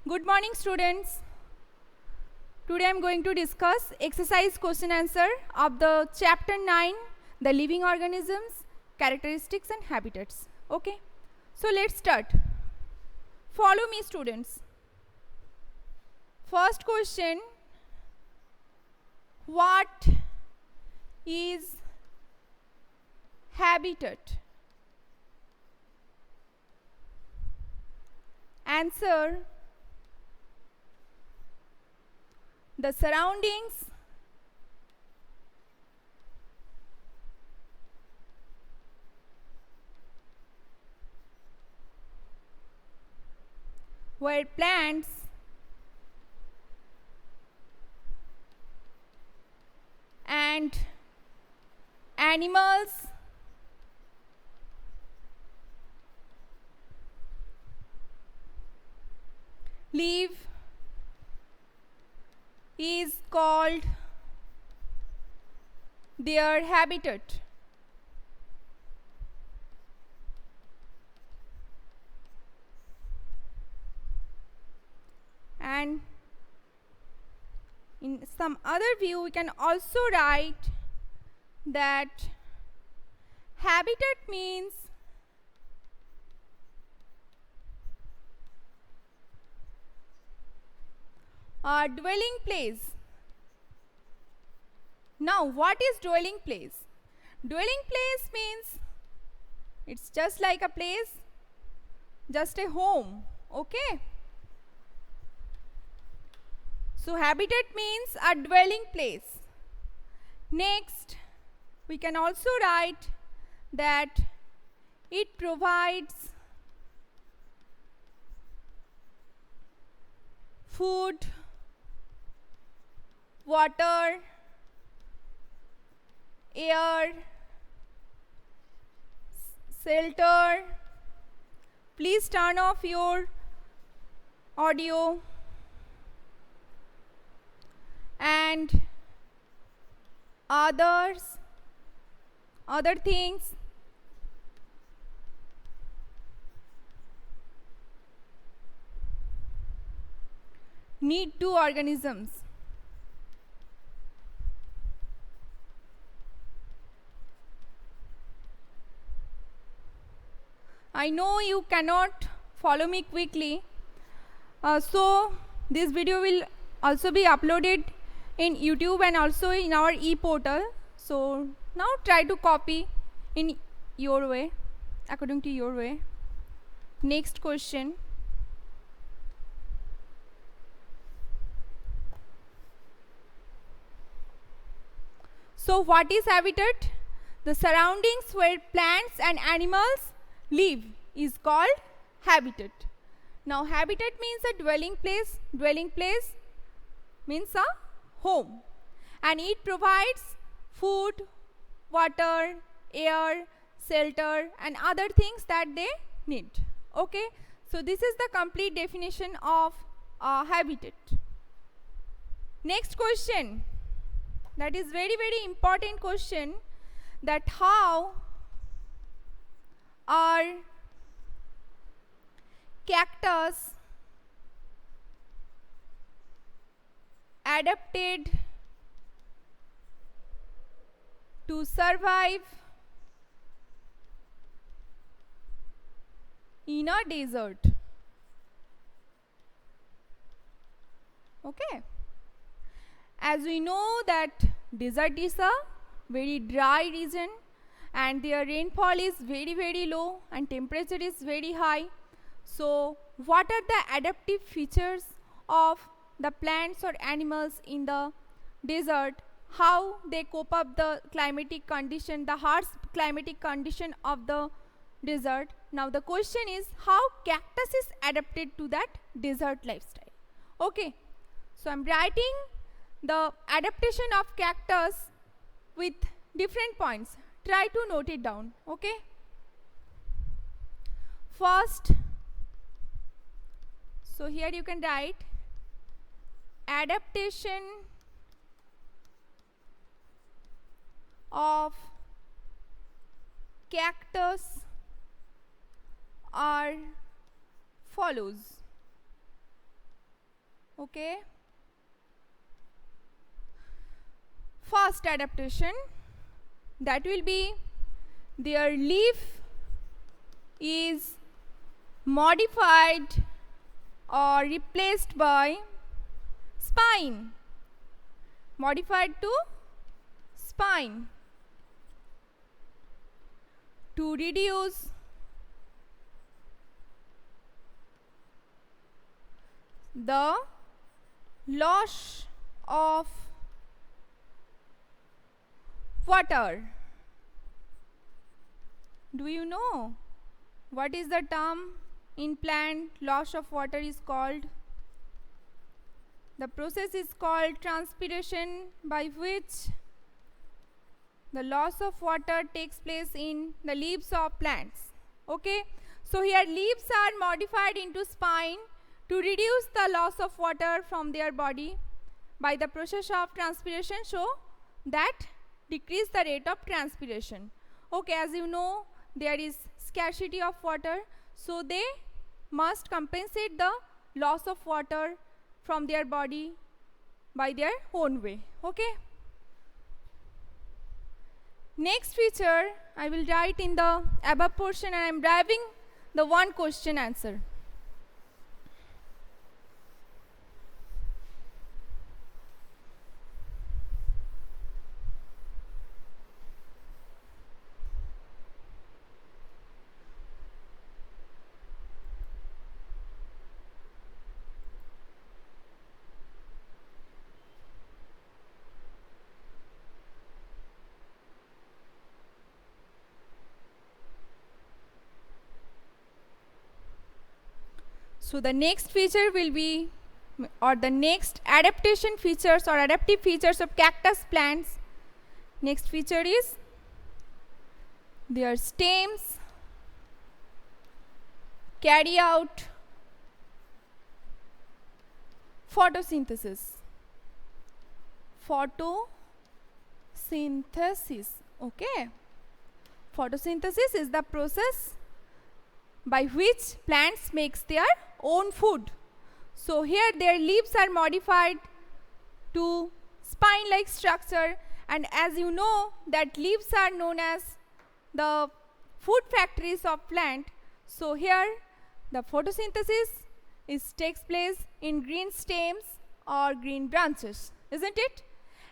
Good morning, students. Today I am going to discuss exercise question answer of the chapter 9, the living organisms, characteristics and habitats. Okay, so let's start. Follow me, students. First question: what is habitat? Answer: the surroundings where plants and animals live is called their habitat. And in some other view, we can also write that habitat means a dwelling place. Now, what is dwelling place? Dwelling place means it's just like a place, just a home. Okay. So, habitat means a dwelling place. Next, we can also write that it provides food, water, air, shelter. Please turn off your audio. And other things. Need to organisms. I know you cannot follow me quickly, so this video will also be uploaded in YouTube and also in our e-portal. So now try to copy in your way, according to your way. Next question. So what is habitat? The surroundings where plants and animals live is called habitat. Now habitat means a dwelling place. Dwelling place means a home, and it provides food, water, air, shelter and other things that they need. Okay, so this is the complete definition of habitat. Next question, that is very important question, that how are cactus adapted to survive in a desert? Okay, as we know that desert is a very dry region and their rainfall is very low and temperature is very high. So what are the adaptive features of the plants or animals in the desert? How they cope up the climatic condition, the harsh climatic condition of the desert? Now the question is how cactus is adapted to that desert lifestyle. Okay, so I'm writing the adaptation of cactus with different points. Try to note it down. Okay, first, so here you can write adaptation of cactus are follows. Okay. First adaptation, that will be their leaf is modified or replaced by spine, modified to spine to reduce the loss of water. Do you know what is the term in plant loss of water is called? The process is called transpiration, by which the loss of water takes place in the leaves of plants. Okay, so here leaves are modified into spine to reduce the loss of water from their body by the process of transpiration, so that decrease the rate of transpiration. Okay, as you know, there is scarcity of water, so they must compensate the loss of water from their body by their own way. Okay. Next feature I will write in the above portion, and I am driving the one question answer. So the next feature will be, or the next adaptation features or adaptive features of cactus plants. Next feature is their stems carry out photosynthesis. Photosynthesis. Okay. Photosynthesis is the process by which plants makes their own food. So here their leaves are modified to spine-like structure, and as you know that leaves are known as the food factories of plant. So here the photosynthesis takes place in green stems or green branches, isn't it?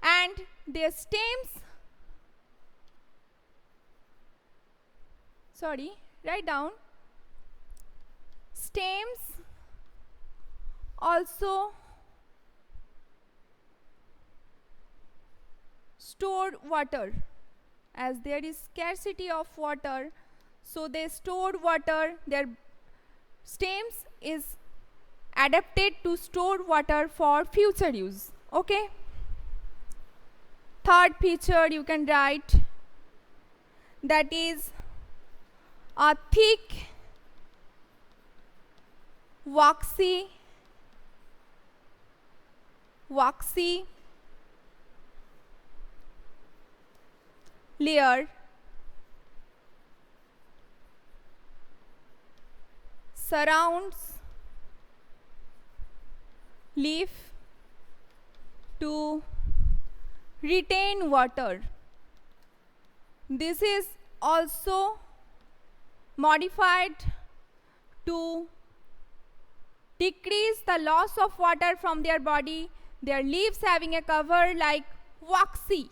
And their stems, write down, stems also stored water. As there is scarcity of water, so they stored water. Their stems is adapted to store water for future use. Okay. Third feature you can write, that is a thick waxy layer surrounds leaf to retain water. This is also modified to decrease the loss of water from their body. Their leaves having a cover like waxy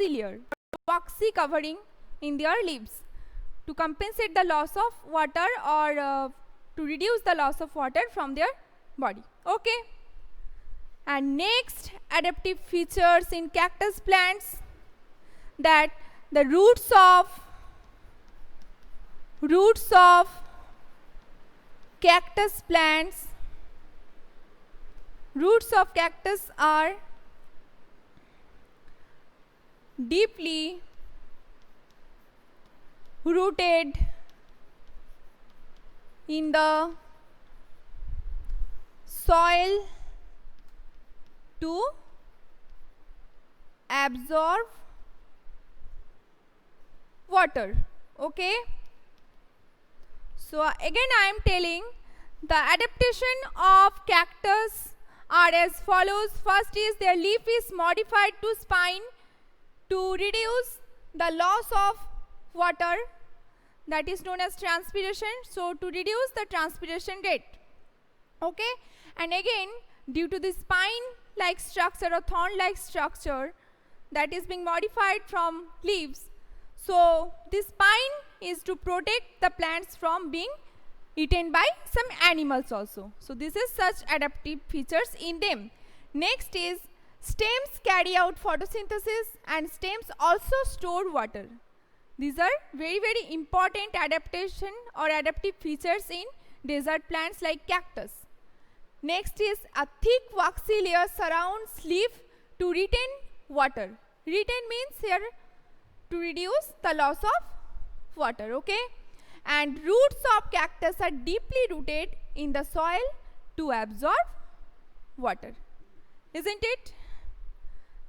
layer, waxy covering in their leaves to compensate the loss of water, or to reduce the loss of water from their body. Okay. And next adaptive features in cactus plants, that the roots of cactus plants, roots of cactus are deeply rooted in the soil to absorb water. Okay. So again I am telling, the adaptation of cactus are as follows. First is their leaf is modified to spine to reduce the loss of water, that is known as transpiration. So to reduce the transpiration rate. Okay, and again due to the spine like structure or thorn like structure that is being modified from leaves, so this spine is to protect the plants from being eaten by some animals also. So this is such adaptive features in them. Next is stems carry out photosynthesis and stems also store water. These are very important adaptation or adaptive features in desert plants like cactus. Next is a thick waxy layer surrounds leaf to retain water. Retain means here to reduce the loss of water, okay? And roots of cactus are deeply rooted in the soil to absorb water. Isn't it?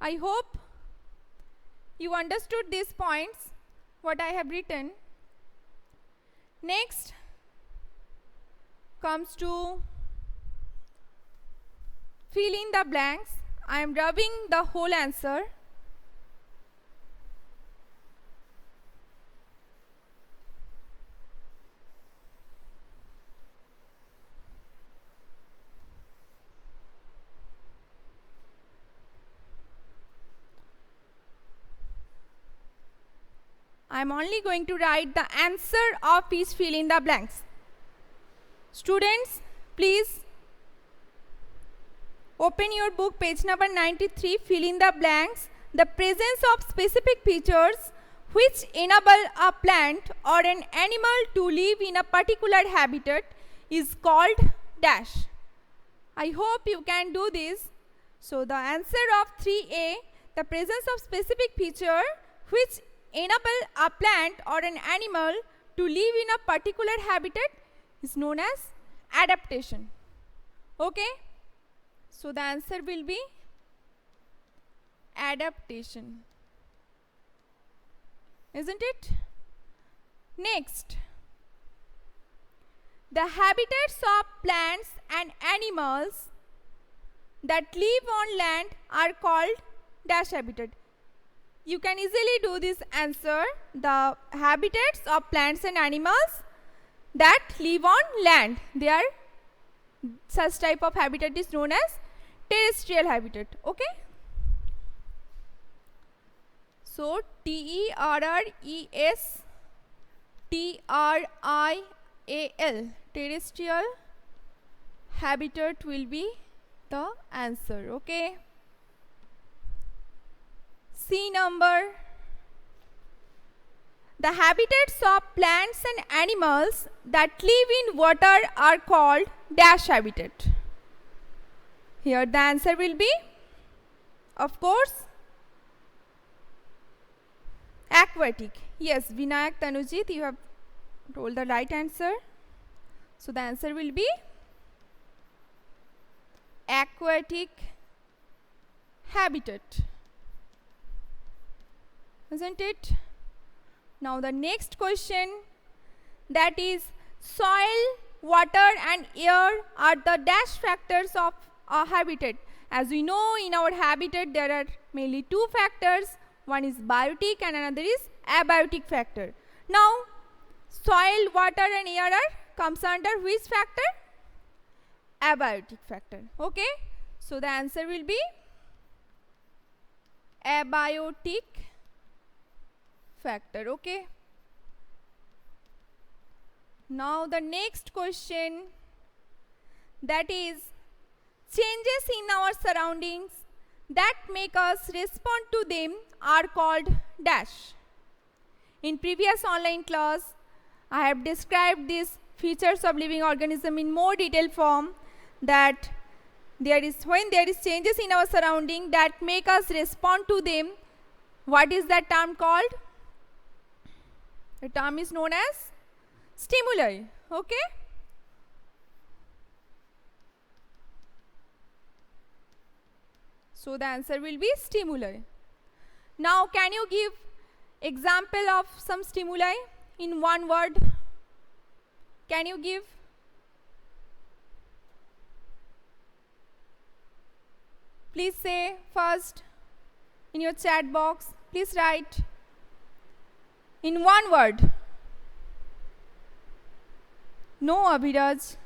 I hope you understood these points, what I have written. Next comes to fill in the blanks. I am rubbing the whole answer. I am only going to write the answer of each fill in the blanks. Students, please open your book, page number 93, fill in the blanks. The presence of specific features which enable a plant or an animal to live in a particular habitat is called dash. I hope you can do this. So the answer of 3A, the presence of specific feature which enable a plant or an animal to live in a particular habitat is known as adaptation. Okay? So the answer will be adaptation. Isn't it? Next, the habitats of plants and animals that live on land are called dash habitat. You can easily do this answer. The habitats of plants and animals that live on land, they are such type of habitat is known as terrestrial habitat. Okay? So TERRESTRIAL, terrestrial habitat will be the answer. Okay? C number. The habitats of plants and animals that live in water are called dash habitat. Here the answer will be, of course, aquatic. Yes, Vinayak Tanujit, you have told the right answer. So the answer will be aquatic habitat. Isn't it? Now the next question, that is soil, water and air are the dash factors of a habitat. As we know, in our habitat there are mainly two factors. One is biotic and another is abiotic factor. Now soil, water and air comes under which factor? Abiotic factor. Okay? So the answer will be abiotic factor. Okay? Now the next question, that is changes in our surroundings that make us respond to them are called dash. In previous online class, I have described these features of living organism in more detailed form, that when there is changes in our surrounding that make us respond to them, what is that term called? The term is known as stimuli. Okay? So the answer will be stimuli. Now can you give example of some stimuli in one word? Can you give? Please say first in your chat box. Please write in one word. No, Abhiraj.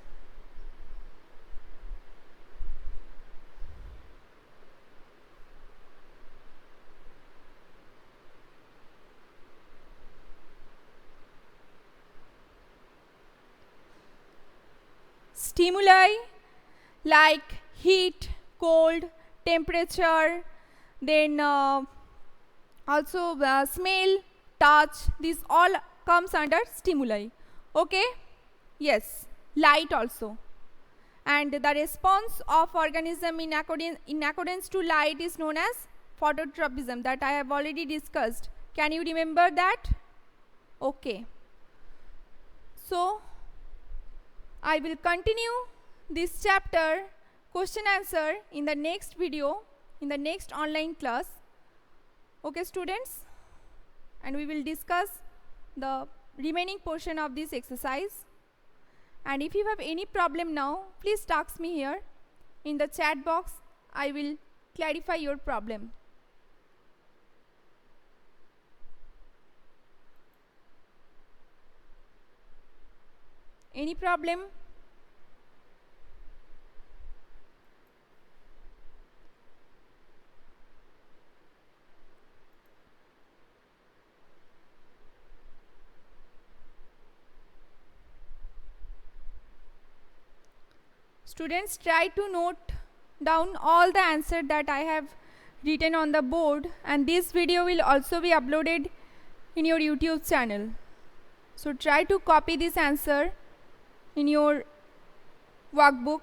Stimuli like heat, cold, temperature, then also smell, touch, these all comes under stimuli. Okay? Yes, light also. And the response of organism in accordance to light is known as phototropism, that I have already discussed. Can you remember that? Okay. So, I will continue this chapter question answer in the next video, in the next online class. Okay, students? And we will discuss the remaining portion of this exercise. And if you have any problem now, please ask me here in the chat box. I will clarify your problem. Any problem? Students, try to note down all the answers that I have written on the board, and this video will also be uploaded in your YouTube channel. So try to copy this answer in your workbook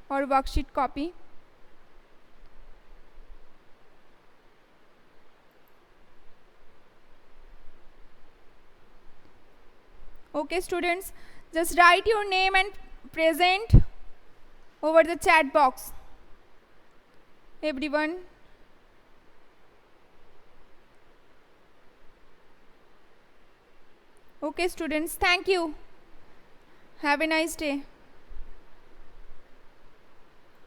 or worksheet copy. Okay, students, just write your name and present over the chat box. Everyone. Okay, students, thank you. Have a nice day.